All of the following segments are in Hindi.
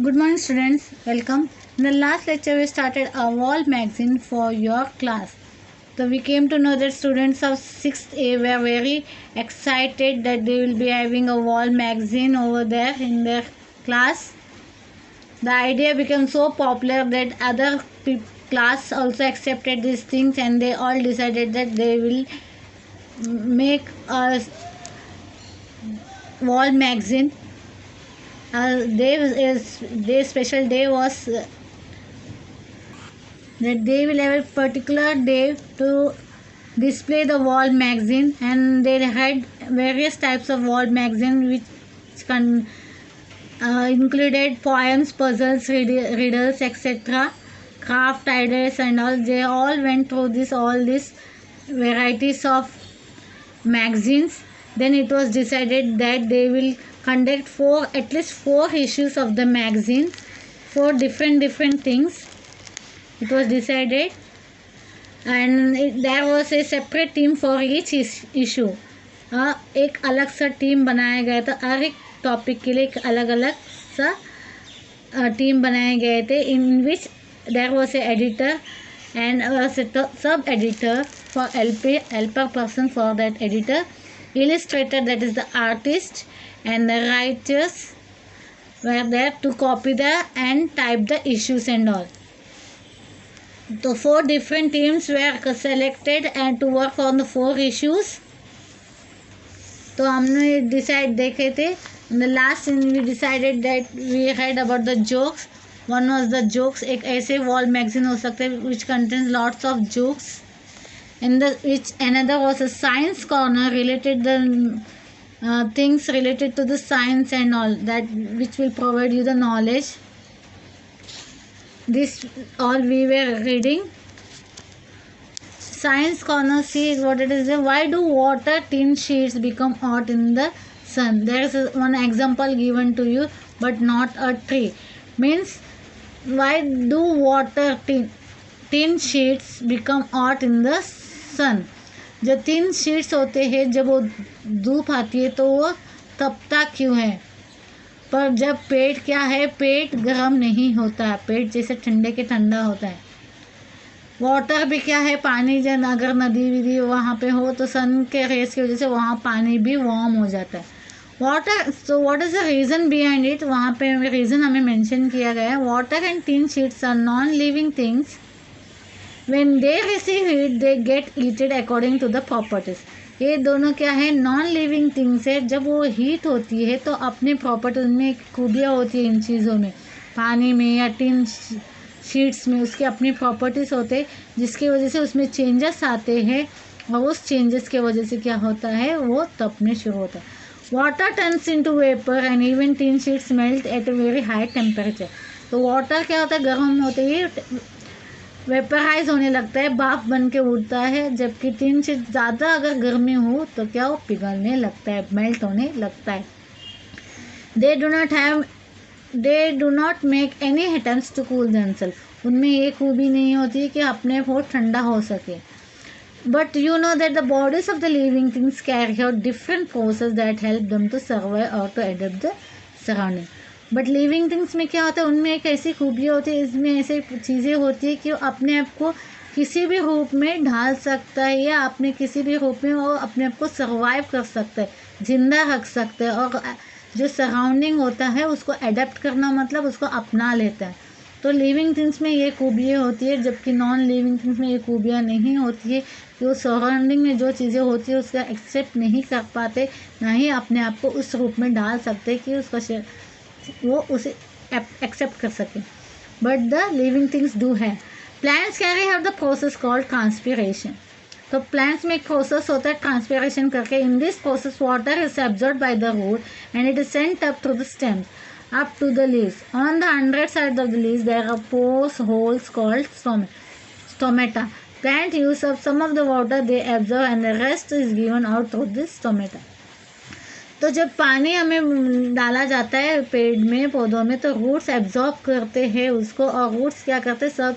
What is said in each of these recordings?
Good morning, students. Welcome. In the last lecture, we started a wall magazine for your class. So we came to know that students of 6th A were very excited that they will be having a wall magazine over there in their class. The idea became so popular that other class also accepted these things, and they all decided that they will make a wall magazine. Their special day was that they will have a particular day to display the wall magazine, and they had various types of wall magazine which included poems, puzzles, riddles, etc., craft ideas and all. They all went through all these varieties of magazines. Then it was decided that they will conduct at least four issues of the magazine for different things. It was decided, and there was a separate team for each issue. एक अलग सा टीम बनाया गया था, हर एक टॉपिक के लिए एक अलग अलग सा टीम बनाए गए थे, in which there was a editor and a sub editor for helper person for that editor, illustrator, that is the artist, and the writers were there to copy and type the issues and all. So 4 different teams were selected and to work on the 4 issues. तो हमने देखे थे in the last scene we decided that we heard about the jokes. One was the jokes. एक ऐसे wall magazine हो सकते हैं which contains lots of jokes, and which another was a science corner related the things related to the science and all that, which will provide you the knowledge. This all we were reading. Science corner, see what it is. Why do water tin sheets become hot in the sun? There is one example given to you, but not a tree. Means why do water tin sheets become hot in the sun? जो 3 शीट्स होते हैं, जब वो धूप आती है तो वो तपता क्यों है? पर जब पेट क्या है, पेट गर्म नहीं होता है, पेट जैसे ठंडे के ठंडा होता है. वाटर भी क्या है, पानी. जब अगर नदी विधि वहाँ पे हो तो सन के रेस की वजह से वहाँ पानी भी वार्म हो जाता है. Water, so what is the reason behind it? वहाँ पे रीज़न हमें मेंशन किया गया है. Water and tin sheets are non living things. When they receive heat, they get heated according to the properties. ये दोनों क्या है, नॉन लिविंग थिंग्स है. जब वो हीट होती है तो अपने प्रॉपर्टीज में एक खूबियाँ होती है इन चीज़ों में, पानी में या टिन शीट्स में उसके अपनी प्रॉपर्टीज़ होते हैं, जिसकी वजह से उसमें चेंजेस आते हैं, और उस चेंजेस के वजह से क्या होता है, वो तपने शुरू होता है. Water turns into vapour and even tin sheets melt eight a very high temperature. तो वाटर क्या होता है, गर्म होते ही वेपराइज होने लगता है, भाप बन के उड़ता है. जबकि टिन से ज़्यादा अगर गर्मी हो तो क्या वो पिघलने लगता है, मेल्ट होने लगता है. They do not make any attempts to cool themselves. उनमें ये खूबी नहीं होती कि अपने को ठंडा हो सके. But you know that the bodies of the living things carry out different forces that help them to survive और to adapt the surrounding. But living things में क्या होता है, उनमें एक ऐसी खूबियाँ होती है, इसमें ऐसी चीज़ें होती है कि वो अपने आप को किसी भी रूप में ढाल सकता है, या अपने किसी भी रूप में वो अपने आप को सर्वाइव कर सकता है, जिंदा रख सकता है, और जो सराउंडिंग होता है उसको एडेप्ट करना मतलब उसको अपना लेता है. तो लिविंग थिंग्स में ये खूबियाँ होती है, जबकि नॉन लिविंग थिंग्स में ये खूबियाँ नहीं होती है कि वो सराउंडिंग में जो चीज़ें होती है उसका एक्सेप्ट नहीं कर पाते, ना ही अपने आप को उस रूप में डाल सकते कि उसका वो उसे एक्सेप्ट कर सके. But the living things do है. Plants carry out the process called transpiration. तो प्लांट्स में एक प्रोसेस होता है ट्रांसपीरेशन करके. In this process water is absorb by the root and it is sent up through the stems up to the leaves. On the underside side of the leaves there are pores, holes called stomata. Plant use up some of the water they absorb and the rest is given out through this stomata. तो जब पानी हमें डाला जाता है पेड़ में, पौधों में, तो रूट्स एब्जॉर्ब करते हैं उसको, और रूट्स क्या करते हैं, सब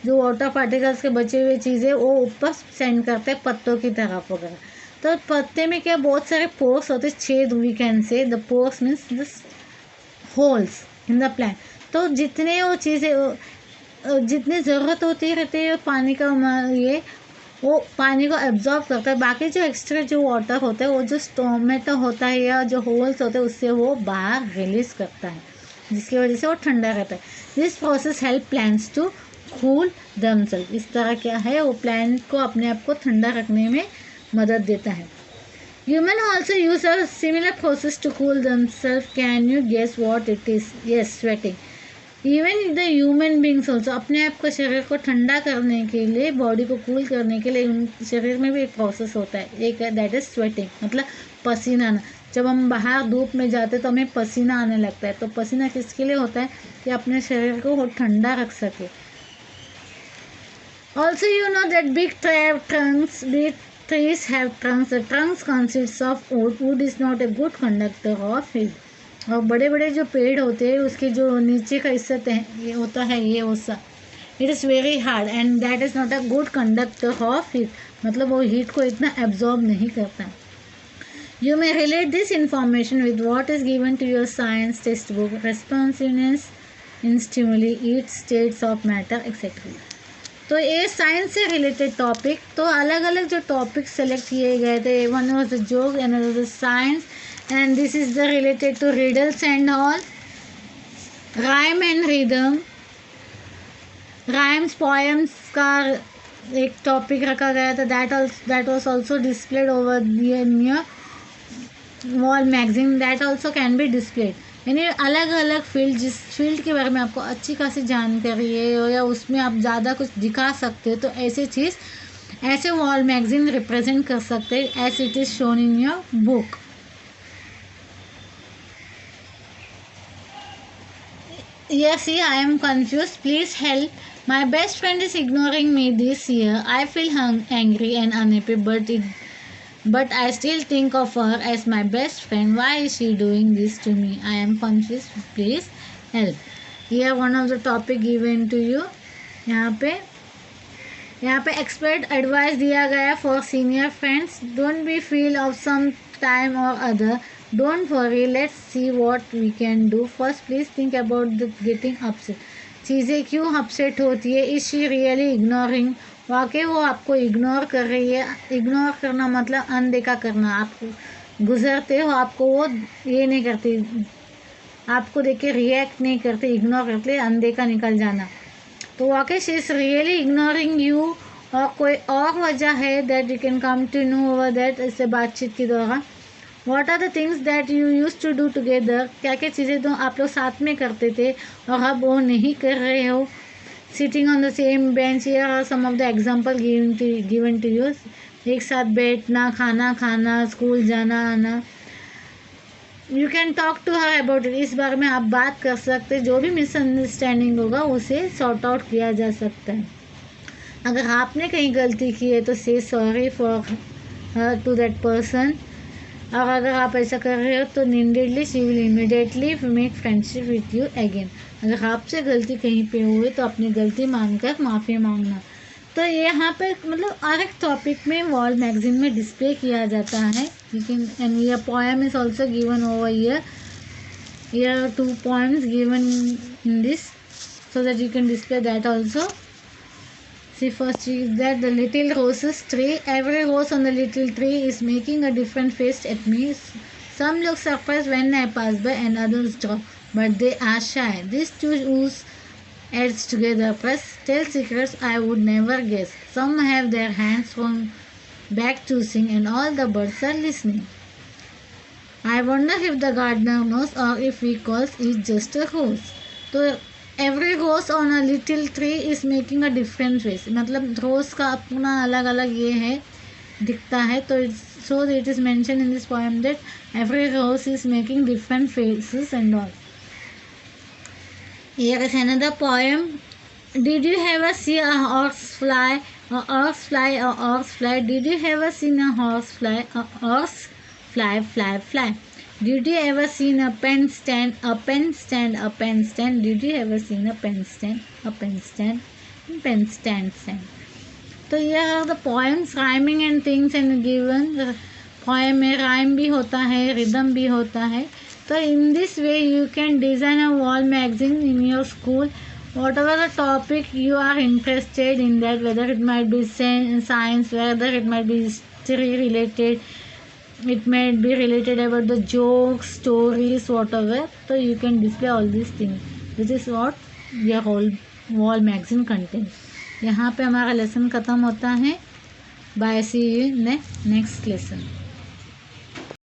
जो वाटर पार्टिकल्स के बचे हुए चीज़ें वो ऊपर सेंड करते हैं पत्तों की तरफ वगैरह. तो पत्ते में क्या बहुत सारे पोर्स होते हैं, छेद. We can say the pores means the holes. In the plant. तो जितने वो चीज़ें जितनी ज़रूरत होती रहती है पानी का, ये वो पानी को एब्जॉर्ब करता है। बाकी जो एक्स्ट्रा जो वाटर होता है वो जो स्टोमेटा होता है या जो होल्स होते हैं उससे वो बाहर रिलीज करता है, जिसकी वजह से वो ठंडा रहता है। This process help plants to cool themselves. इस तरह क्या है, वो प्लांट को अपने आप को ठंडा रखने में मदद देता है। Human also use a similar process to cool themselves. Can you guess what it is? Yes, sweating. Even the human beings also अपने आप को, शरीर को ठंडा करने के लिए, बॉडी को कूल करने के लिए उन शरीर में भी एक प्रोसेस होता है, एक है दैट इज स्वेटिंग, मतलब पसीना आना। जब हम बाहर धूप में जाते तो हमें पसीना आने लगता है। तो पसीना किसके लिए होता है? कि अपने शरीर को वो ठंडा रख सके। Also you know that big trees have trunks. The trunks consists of wood. Wood is not a good conductor of heat. और बड़े बड़े जो पेड़ होते हैं उसके जो नीचे का हिस्सा ये होता है, ये उसका it is very hard and that is not a good conductor of heat, मतलब वो हीट को इतना एब्जॉर्ब नहीं करता। You may relate this information with what is given to your science text book, responsiveness in stimuli, eat states of matter etcetera. तो ये साइंस से रिलेटेड टॉपिक, तो अलग अलग जो टॉपिक सेलेक्ट किए गए थे, one was the joke and other the science, and this is the related to riddles and all, rhyme and rhythm, rhymes poems का एक टॉपिक रखा गया था, that was also displayed over near wall magazine, that also can be displayed। यानी अलग अलग फील्ड, जिस फील्ड के बारे में आपको अच्छी खासी जानकारी है या उसमें आप ज़्यादा कुछ दिखा सकते हो, तो ऐसे चीज़ ऐसे वॉल मैगजीन रिप्रेजेंट कर सकते हैं as it is shown in your book. Yes, see, I am confused. Please help. My best friend is ignoring me this year. I feel angry and unhappy, but I still think of her as my best friend. Why is she doing this to me? I am confused. Please help. Here one of the topic given to you. यहाँ पे expert advice दिया गया for senior friends. Don't be feel of some time or other. Don't worry, let's see what we can do. First, please think about the getting upset. चीज़ें क्यों अपसेट होती है? Is she really ignoring? वाकई वो आपको इग्नोर कर रही है। इग्नोर करना मतलब अनदेखा करना। आप गुजरते हो, आपको वो ये नहीं करती, आपको देख के रिएक्ट नहीं करते, इग्नोर करते, अनदेखा निकल जाना। तो वाकई she is really ignoring you, और कोई और वजह है that you can come to know over that, इससे बातचीत के दौरान। What are the things that you used to do together? क्या क्या चीज़ें तो आप लोग साथ में करते थे और अब वो नहीं कर रहे हो? Sitting on the same bench, here are some of the example given to you. एक साथ बैठना, खाना खाना, स्कूल जाना आना। You can talk to her about it. इस बारे में आप बात कर सकते, जो भी मिसअंडरस्टैंडिंग होगा उसे सॉर्ट आउट किया जा सकता है। अगर आपने कहीं गलती की है तो से sorry for to that person, और अगर आप ऐसा कर रहे हो तो immediately she will immediately make friendship with you again. अगर आपसे गलती कहीं पे हुई तो अपनी गलती मानकर माफ़ी मांगना। तो यहाँ पे मतलब हर एक टॉपिक में वॉल मैगजीन में डिस्प्ले किया जाता है। लेकिन एंड ये poem is also given over here 2 poems given in this so that you can display that also. See, first is that the little roses tree. Every rose on the little tree is making a different face at me. Some look surprised when I pass by and others drop, but they are shy. These two whose heads together press tell secrets I would never guess. Some have their hands thrown back to sing and all the birds are listening. I wonder if the gardener knows or if he calls it just a rose. तो every rose on a little tree is making a different face, मतलब रोज का अपना अलग अलग ये है, दिखता है। तो so it is mention in this poem that every rose is making different faces and all. Here is another poem. Did you have see a horse fly, a horse fly, a horse fly? Did you have seen a horse fly, a horse fly fly fly? Did you ever seen a pen stand, a pen stand, a pen stand? Did you ever seen a pen stand, a pen stand, pen stand stand? तो ये are the poems rhyming and things and given। poem में rhyme भी होता है, rhythm भी होता है, So in this way you can design a wall magazine in your school, whatever the topic you are interested in, that whether it might be science, whether it might be history related, it might be related about the jokes, stories, whatever. So you can display all these things. This is what your whole wall magazine contains. यहाँ पे हमारा लेसन ख़त्म होता है. Bye, see you in next lesson.